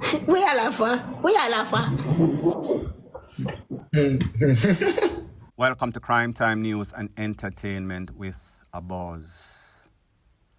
We are laughing. We are laughing. Welcome to Crime Time News and Entertainment with a Buzz.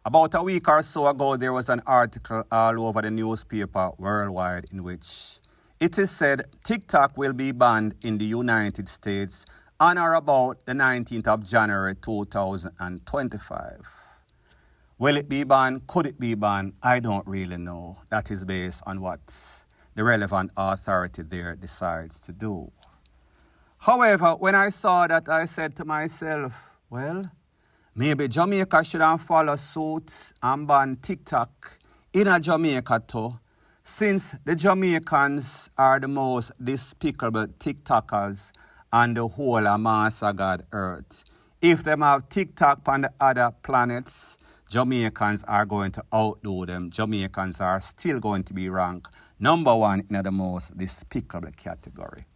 About a week or so ago, there was an article all over the newspaper worldwide in which it is said TikTok will be banned in the United States on or about the 19th of January 2025. Will it be banned? Could it be banned? I don't really know. That is based on what the relevant authority there decides to do. However, when I saw that, I said to myself, well, maybe Jamaica shouldn't follow suit and ban TikTok in a Jamaica too, since the Jamaicans are the most despicable TikTokers on the whole of Master God earth. If them have TikTok on the other planets, Jamaicans are going to outdo them. Jamaicans are still going to be ranked #1 in the most despicable category.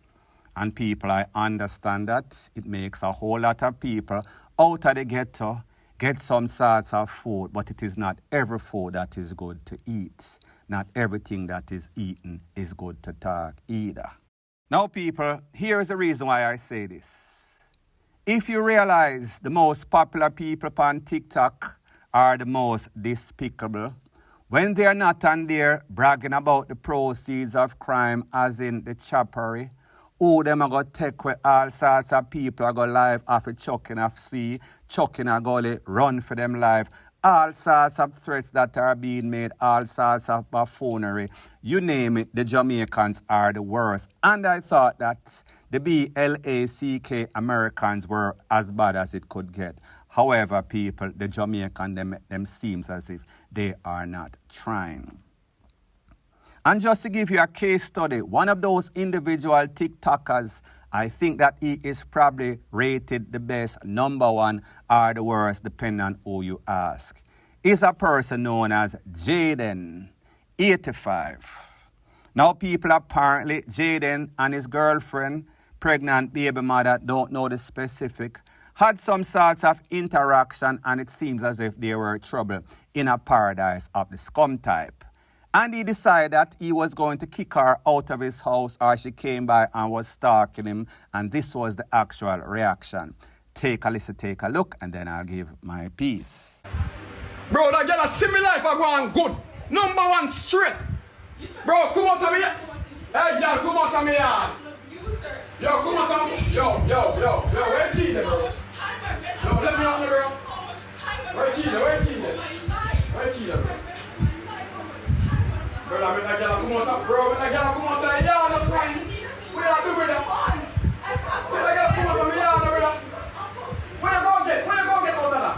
And people, I understand that it makes a whole lot of people out of the ghetto get some sorts of food, but it is not every food that is good to eat. Not everything that is eaten is good to talk either. Now, people, here is the reason why I say this. If you realize the most popular people on TikTok are the most despicable, when they're not on there bragging about the proceeds of crime, as in the choppery, who them are going to take with all sorts of people are going to live off a chucking of sea, chucking a gully, run for them life, all sorts of threats that are being made, all sorts of buffoonery. You name it, the Jamaicans are the worst. And I thought that the BLACK Americans were as bad as it could get. However, people, the Jamaican, them seems as if they are not trying. And just to give you a case study, one of those individual TikTokers, I think that he is probably rated the best, #1 or the worst, depending on who you ask, is a person known as Jayden, 85. Now, people, apparently, Jayden and his girlfriend, pregnant baby mother, don't know the specific, had some sorts of interaction, and it seems as if they were trouble in a paradise of the scum type. And he decided that he was going to kick her out of his house, or she came by and was stalking him, and this was the actual reaction. Take a listen, take a look, and then I'll give my piece. Bro, that girl a see me life a going good. #1 straight. Bro, come out of me. Hey, girl, come out of me yard. Yo, come out of me. Yo, where cheating, bro? Yo, let me out there, bro. Where cheating, bro? Bro, I met that girl come out of, bro, met that girl come out of the yard, that's fine. What you do with that? Let that girl come out of the yard, brother. Where you go get out of that?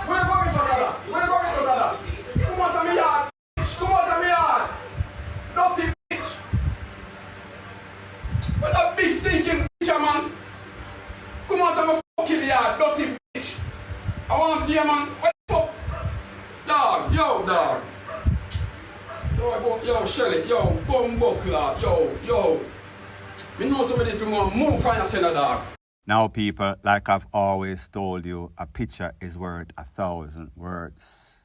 Where you go get out of that? Come out of me yard. Come out of me yard. Dirty bitch. What that big stinking bitch, man. Come out of my fucking yard, dirty bitch. I want you, man. What the fuck? Dog, yo, dog. Yo, Shelly, yo, Bumbuckler, yo. We know somebody if you want to move from your center, dog. Now, people, like I've always told you, a picture is worth 1,000 words.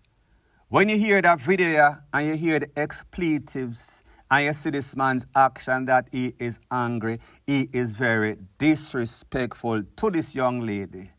When you hear that video and you hear the expletives and you see this man's action that he is angry, he is very disrespectful to this young lady,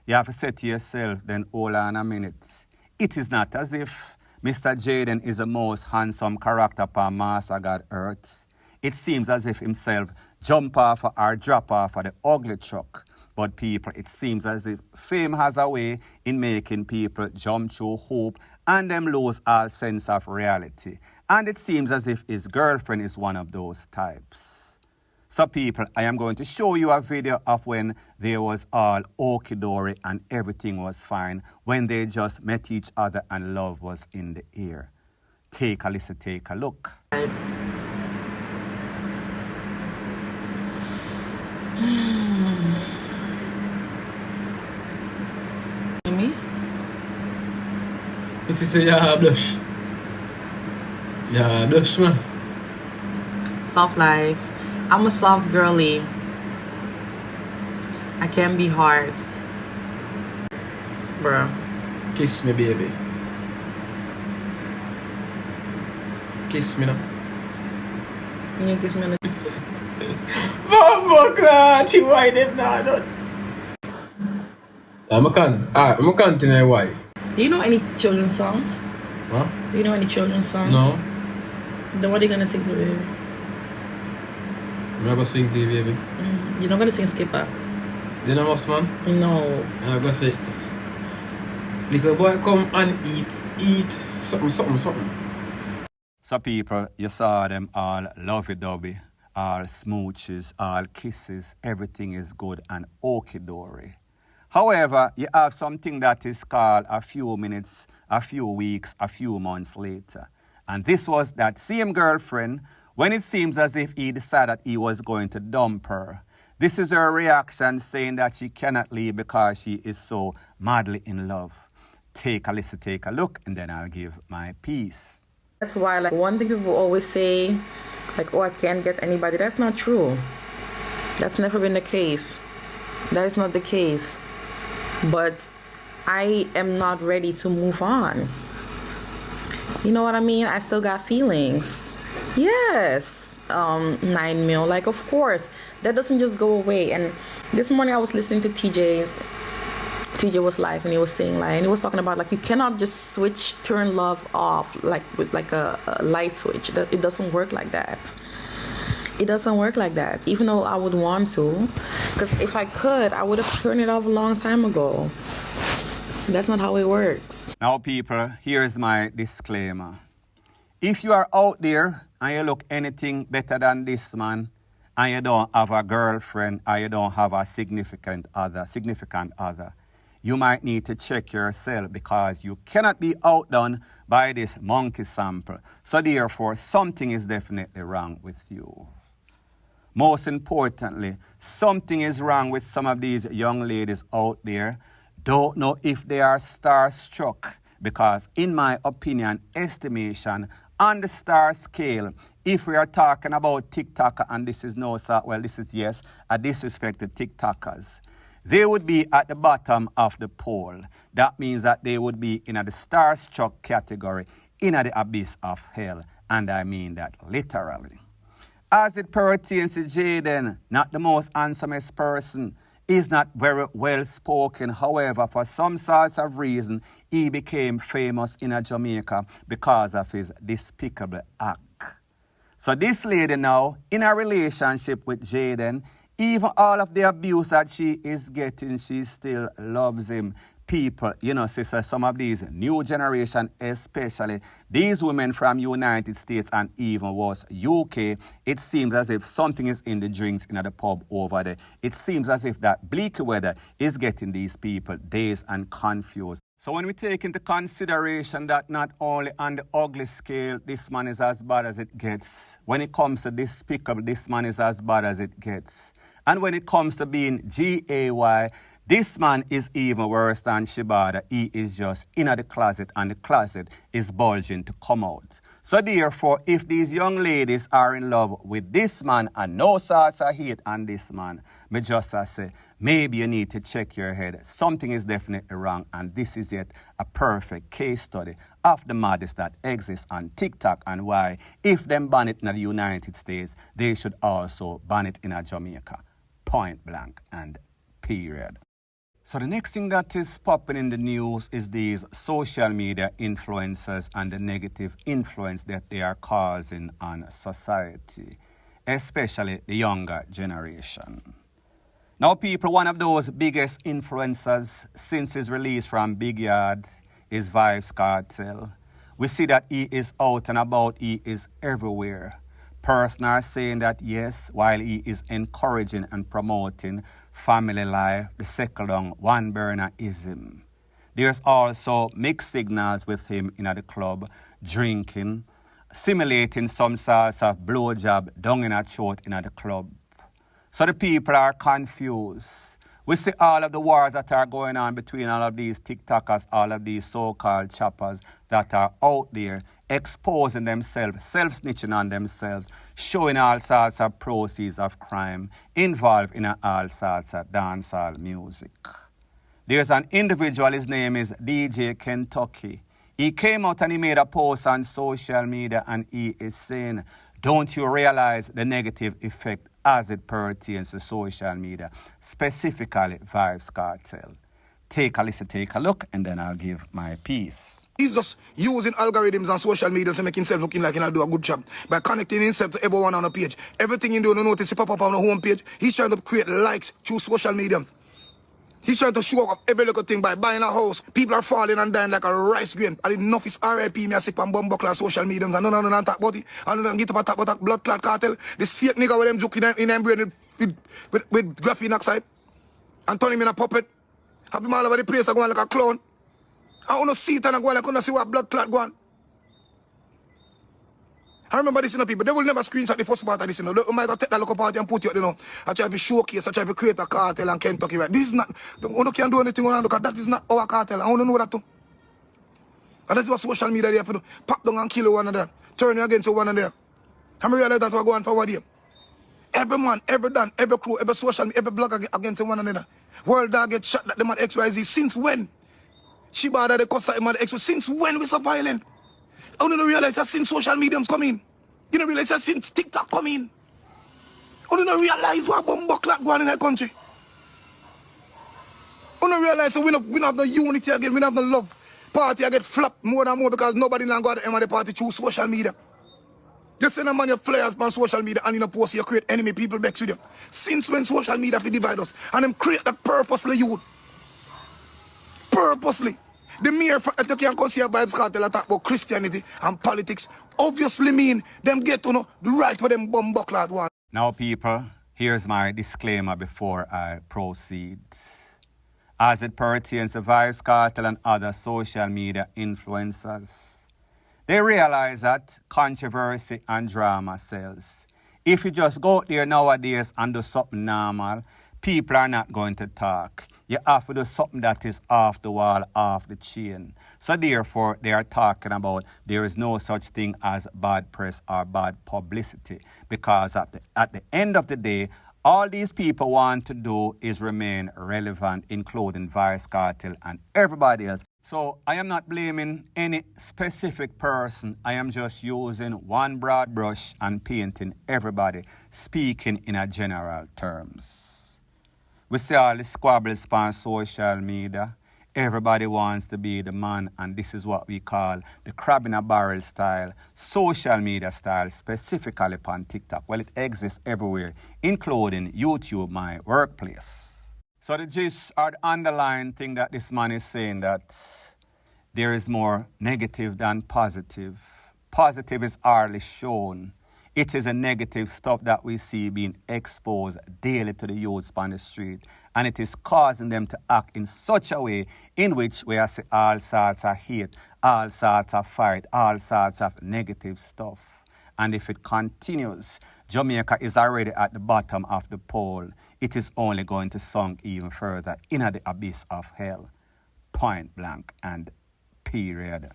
you have to say to yourself, then hold on a minute. It is not as if Mr. Jayden is the most handsome character upon Master God earth. It seems as if himself jump off or drop off of the ugly truck. But people, it seems as if fame has a way in making people jump through hoop and them lose all sense of reality. And it seems as if his girlfriend is one of those types. So people, I am going to show you a video of when there was all okie-dory and everything was fine, when they just met each other and love was in the air. Take a listen, take a look. Me? This is a blush. Yeah, blush, man. Soft life. I'm a soft girly. I can be hard. Bruh. Kiss me, baby. kiss me now. You kiss me on the... Mama God, you why them not done? I'm continue why. Do you know any children's songs? Huh? Do you know any children's songs? No. Then what are you gonna sing to the baby? I'm not gonna sing to you, baby. You're not gonna sing Skipper? You know what, man? No. I'm gonna say, little boy, come and eat something. So people, you saw them all lovey-dovey, all smooches, all kisses, everything is good and okie-dory. However, you have something that is called a few minutes, a few weeks, a few months later. And this was that same girlfriend when it seems as if he decided he was going to dump her. This is her reaction saying that she cannot leave because she is so madly in love. Take a listen, take a look, and then I'll give my piece. That's why, like, one thing people always say, like, oh, I can't get anybody. That's not true. That's never been the case. That is not the case. But I am not ready to move on. You know what I mean? I still got feelings. Yes. 9 mil, like, of course. That doesn't just go away. And this morning I was listening to TJ was live and he was saying, like, and he was talking about, like, you cannot just turn love off like with like a light switch. It doesn't work like that. It doesn't work like that, even though I would want to, because if I could, I would have turned it off a long time ago. That's not how it works. Now people, here's my disclaimer. If you are out there and you look anything better than this man, and you don't have a girlfriend or you don't have a significant other, you might need to check yourself because you cannot be outdone by this monkey sample. So therefore, something is definitely wrong with you. Most importantly, something is wrong with some of these young ladies out there. Don't know if they are starstruck because in my opinion, estimation, on the star scale, if we are talking about TikToker, and this is a disrespect to TikTokers, they would be at the bottom of the poll. That means that they would be in the starstruck category, in the abyss of hell. And I mean that literally. As it pertains to Jayden, not the most handsomest person, is not very well spoken. However, for some sorts of reason, he became famous in Jamaica because of his despicable act. So this lady now, in a relationship with Jayden, even all of the abuse that she is getting, she still loves him. People, sister, some of these new generation, especially these women from United States and even worse, UK, it seems as if something is in the drinks in the pub over there. It seems as if that bleak weather is getting these people dazed and confused. So when we take into consideration that not only on the ugly scale, this man is as bad as it gets. When it comes to despicable, this man is as bad as it gets. And when it comes to being GAY, this man is even worse than Shibada. He is just in the closet and the closet is bulging to come out. So therefore, if these young ladies are in love with this man and no sorts of hate on this man, me just say, maybe you need to check your head. Something is definitely wrong, and this is yet a perfect case study of the madness that exists on TikTok and why, if them ban it in the United States, they should also ban it in Jamaica. Point blank and period. So the next thing that is popping in the news is these social media influencers and the negative influence that they are causing on society, especially the younger generation. Now people, one of those biggest influencers since his release from Big Yard is Vybz Kartel. We see that he is out and about, he is everywhere. Persons are saying that yes, while he is encouraging and promoting family life, the second down one burnerism. There's also mixed signals with him in the club, drinking, simulating some sorts of blowjob down in a throat in the club. So the people are confused. We see all of the wars that are going on between all of these TikTokers, all of these so-called choppers that are out there, exposing themselves, self-snitching on themselves, showing all sorts of proceeds of crime, involved in all sorts of dancehall music. There's an individual, his name is DJ Kentucky. He came out and he made a post on social media and he is saying, don't you realize the negative effect as it pertains to social media, specifically Vybz Kartel? Take a listen, take a look, and then I'll give my piece. He's just using algorithms on social media to make himself looking like he'll do a good job by connecting himself to everyone on the page. Everything he do, you notice, he pop up on the home page. He's trying to create likes through social media. He's trying to show up every little thing by buying a house. People are falling and dying like a rice grain. And enough is RIP, me I sip and bumbuckle on social media. And none talk about it. And none get up and talk about that blood clot cartel. This fake nigga with them joking in them brain with graphene oxide. And turn him in a puppet. Have him all over the place going like a clown. I want to see it and I go like I want to see what blood clot going. I remember this, people. They will never screenshot the first part of this, They might take that local party and put it, I try to showcase, I try to create a cartel in Kentucky, right? This is not, you can't do anything on because that is not our cartel. I want to know that too. And that's what social media they have to do. Pop down and kill one another. Turn you against one another. I realize that we're going forward here. Every man, every Dan, every crew, every social media, every blogger against one another. World dog get shot at them at XYZ. Since when? Shiba that they cost him at XYZ. Since when we so violent? I don't realize that since social media's come in. You don't realize that since TikTok come in. I don't realize what bumbuckler going in that country. I don't realize that we don't have the unity again, we don't have the love. Party I get flopped more and more because nobody now got the end of the party through social media. You send a man your flyers on social media and you post you create enemy people back with them. Since when social media fi divide us? And them create that purposely, youth. Purposely. The mere fact that you can consider Vybz Kartel attack about Christianity and politics obviously mean them get to know the right for them bumbuckler one. Now, people, here's my disclaimer before I proceed. As it pertains to Vybz Kartel and other social media influencers, they realize that controversy and drama sells. If you just go out there nowadays and do something normal, people are not going to talk. You have to do something that is off the wall, off the chain. So therefore, they are talking about there is no such thing as bad press or bad publicity. Because at the end of the day, all these people want to do is remain relevant, including Vybz Kartel and everybody else. So I am not blaming any specific person. I am just using one broad brush and painting everybody, speaking in a general terms. We see all the squabbles on social media. Everybody wants to be the man, and this is what we call the crab in a barrel style, social media style, specifically on TikTok. Well, it exists everywhere, including YouTube, my workplace. So the gist or the underlying thing that this man is saying that there is more negative than positive. Positive is hardly shown. It is a negative stuff that we see being exposed daily to the youths on the street. And it is causing them to act in such a way in which we see all sorts of hate, all sorts of fight, all sorts of negative stuff. And if it continues, Jamaica is already at the bottom of the pole. It is only going to sink even further into the abyss of hell. Point blank and period.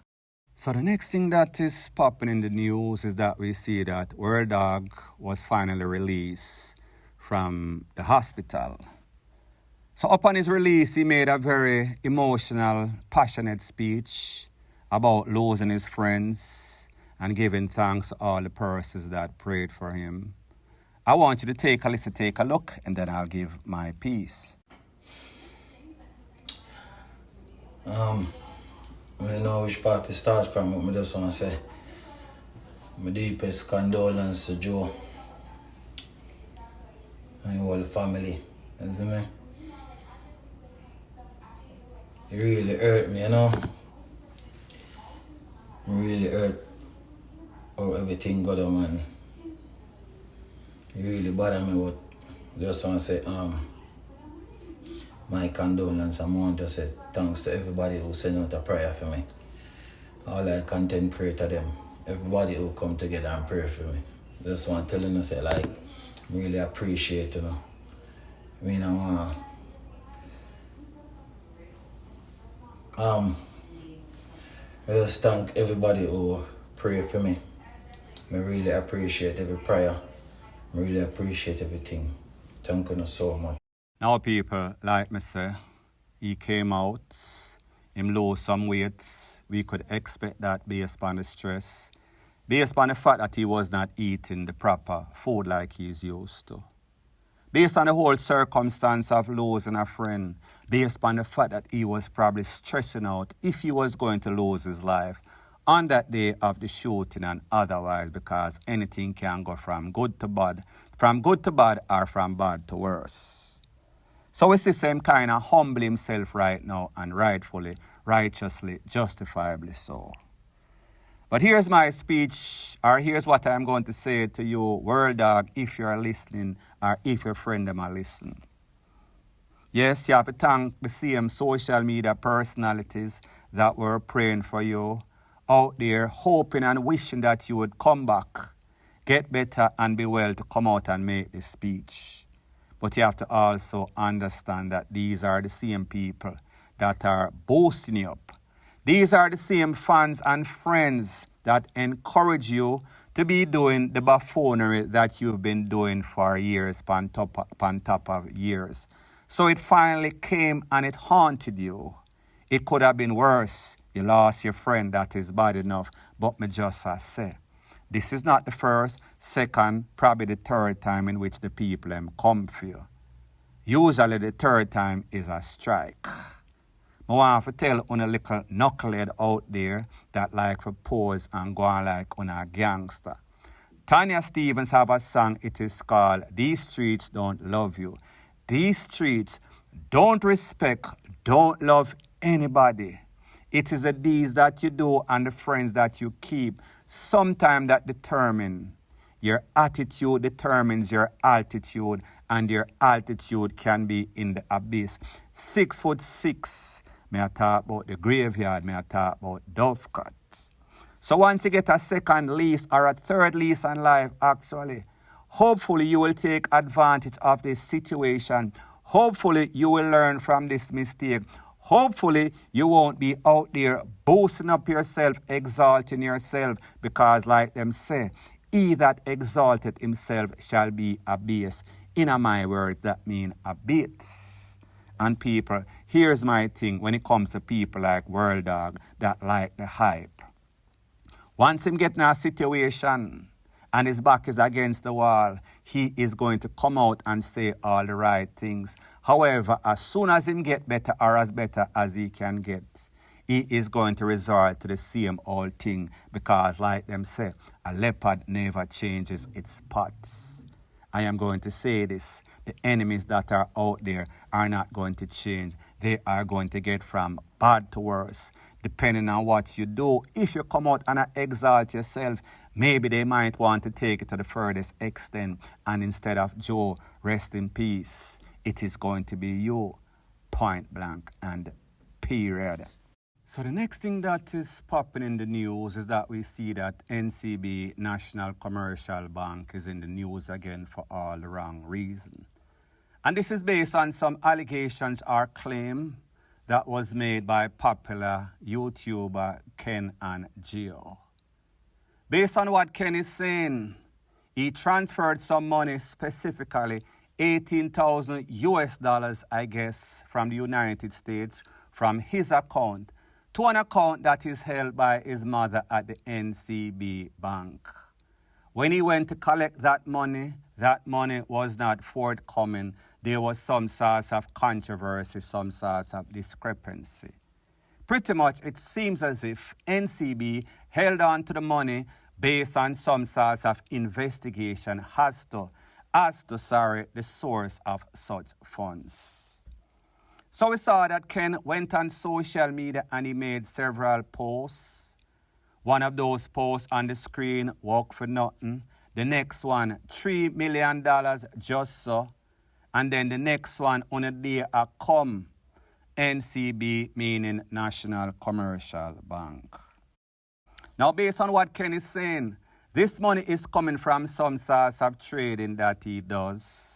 So the next thing that is popping in the news is that we see that World Dog was finally released from the hospital. So upon his release, he made a very emotional, passionate speech about losing his friends and giving thanks to all the persons that prayed for him. I want you to take a listen, take a look, and then I'll give my piece. I don't know which part to start from, but I just want to say my deepest condolence to Joe and the whole family. You see me? It really hurt me, you know? It really hurt how everything got on, man. It really bothered me, but I just want to say my condolence. I want to say thanks to everybody who sent out a prayer for me. All the content creator them, everybody who come together and pray for me. Just want to tell you, say, like, really appreciate, you know. I mean, I just thank everybody who pray for me. I really appreciate every prayer. I really appreciate everything. Thank you so much. Now, people, like me say, he came out him lose some weight. We could expect that based on the stress, based on the fact that he was not eating the proper food like he's used to. Based on the whole circumstance of losing a friend, based on the fact that he was probably stressing out if he was going to lose his life on that day of the shooting and otherwise, because anything can go from good to bad or from bad to worse. So we see him kind of humble himself right now, and rightfully, righteously, justifiably so. But here's my speech, or here's what I'm going to say to you, world dog, if you're listening, or if your friend them are listening. Yes, you have to thank the same social media personalities that were praying for you out there, hoping and wishing that you would come back, get better and be well to come out and make this speech. But you have to also understand that these are the same people that are boosting you up. These are the same fans and friends that encourage you to be doing the buffoonery that you've been doing for years, upon top of years. So it finally came and it haunted you. It could have been worse. You lost your friend, that is bad enough. But me just say, this is not the first, second, probably the third time in which the people come for you. Usually the third time is a strike. I want to tell on a little knucklehead out there that like for pose and go on like on a gangster. Tanya Stevens have a song, it is called These Streets Don't Love You. These streets don't respect, don't love anybody. It is the deeds that you do and the friends that you keep sometimes that determine. Your attitude determines your altitude, and your altitude can be in the abyss. 6'6", may I talk about the graveyard, may I talk about Dovecut. So once you get a second lease or a third lease on life, actually, hopefully you will take advantage of this situation. Hopefully you will learn from this mistake. Hopefully you won't be out there boosting up yourself, exalting yourself, because like them say, he that exalted himself shall be abased. In my words, that mean abased. And people, here's my thing when it comes to people like World Dog that like the hype. Once him get in a situation and his back is against the wall, he is going to come out and say all the right things. However, as soon as him get better or as better as he can get, he is going to resort to the same old thing, because like them say, a leopard never changes its spots. I am going to say this, the enemies that are out there are not going to change. They are going to get from bad to worse, depending on what you do. If you come out and exalt yourself, maybe they might want to take it to the furthest extent, and instead of Joe, rest in peace, it is going to be you, point blank and period. So the next thing that is popping in the news is that we see that NCB, National Commercial Bank, is in the news again for all the wrong reason. And this is based on some allegations or claim that was made by popular YouTuber Ken and GIO. Based on what Ken is saying, he transferred some money, specifically $18,000 I guess, from the United States, from his account to an account that is held by his mother at the NCB bank. When he went to collect that money was not forthcoming. There was some sort of controversy, some sort of discrepancy. Pretty much it seems as if NCB held on to the money based on some sort of investigation as to the source of such funds. So we saw that Ken went on social media and he made several posts. One of those posts on the screen, work for nothing. The next one, $3 million just so. And then the next one, on a day a come, NCB, meaning National Commercial Bank. Now, based on what Ken is saying, this money is coming from some sort of trading that he does.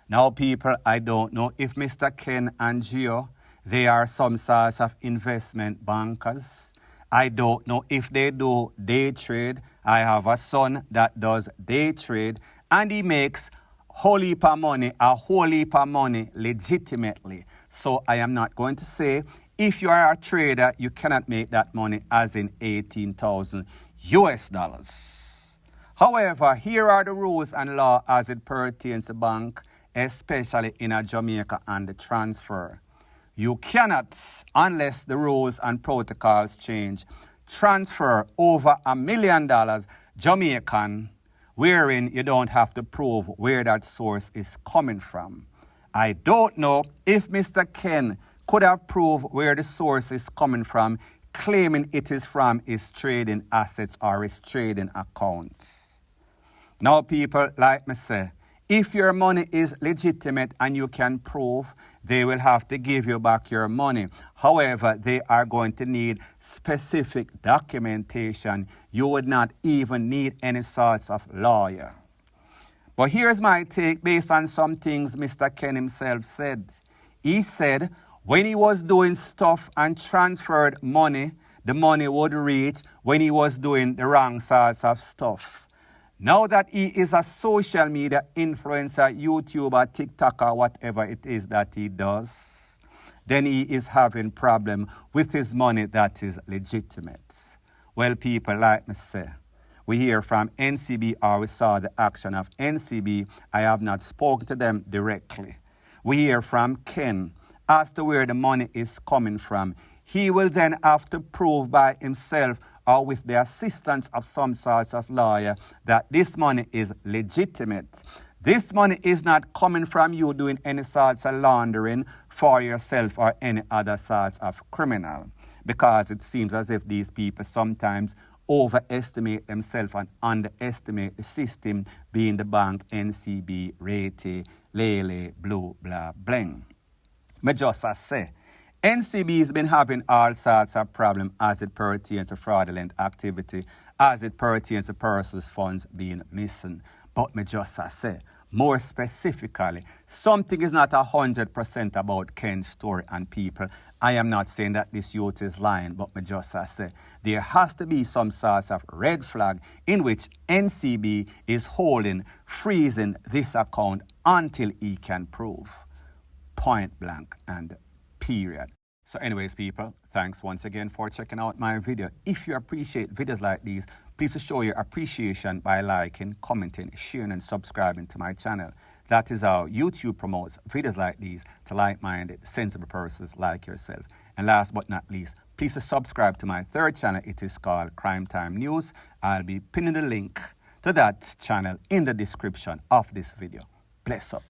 Now, people, I don't know if Mr. Ken and GIO, they are some sort of investment bankers. I don't know if they do day trade. I have a son that does day trade, and he makes a whole heap of money legitimately. So I am not going to say If you are a trader, you cannot make that money as in 18,000 US dollars. However, here are the rules and law as it pertains to bank, especially in a Jamaica and the transfer. You cannot, unless the rules and protocols change, transfer over $1 million Jamaican, wherein you don't have to prove where that source is coming from. I don't know if Mr. Ken could have proved where the source is coming from, claiming it is from his trading assets or his trading accounts. Now, people, like me say, if your money is legitimate and you can prove, they will have to give you back your money. However, they are going to need specific documentation. You would not even need any sorts of lawyer. But here's my take based on some things Mr. Ken himself said. He said when he was doing stuff and transferred money, the money would reach when he was doing the wrong sorts of stuff. Now that he is a social media influencer, YouTuber, TikToker, whatever it is that he does, then he is having problem with his money that is legitimate. Well, people, like me say, we hear from NCB or we saw the action of NCB. I have not spoken to them directly. We hear from Ken as to where the money is coming from. He will then have to prove by himself or with the assistance of some sorts of lawyer that this money is legitimate. This money is not coming from you doing any sorts of laundering for yourself or any other sorts of criminal. Because it seems as if these people sometimes overestimate themselves and underestimate the system, being the bank, NCB, Rete, Lele, Blue, blah, bling. Me just say, NCB has been having all sorts of problems as it pertains to fraudulent activity, as it pertains to persons' funds being missing. But me just say, more specifically, something is not 100% about Ken's story and people. I am not saying that this youth is lying, but me just say, there has to be some sort of red flag in which NCB is holding, freezing this account until he can prove. Point blank and period. So anyways, people, thanks once again for checking out my video. If you appreciate videos like these, please show your appreciation by liking, commenting, sharing, and subscribing to my channel. That is how YouTube promotes videos like these to like-minded, sensible persons like yourself. And last but not least, please subscribe to my third channel. It is called Crime Time News. I'll be pinning the link to that channel in the description of this video. Bless up.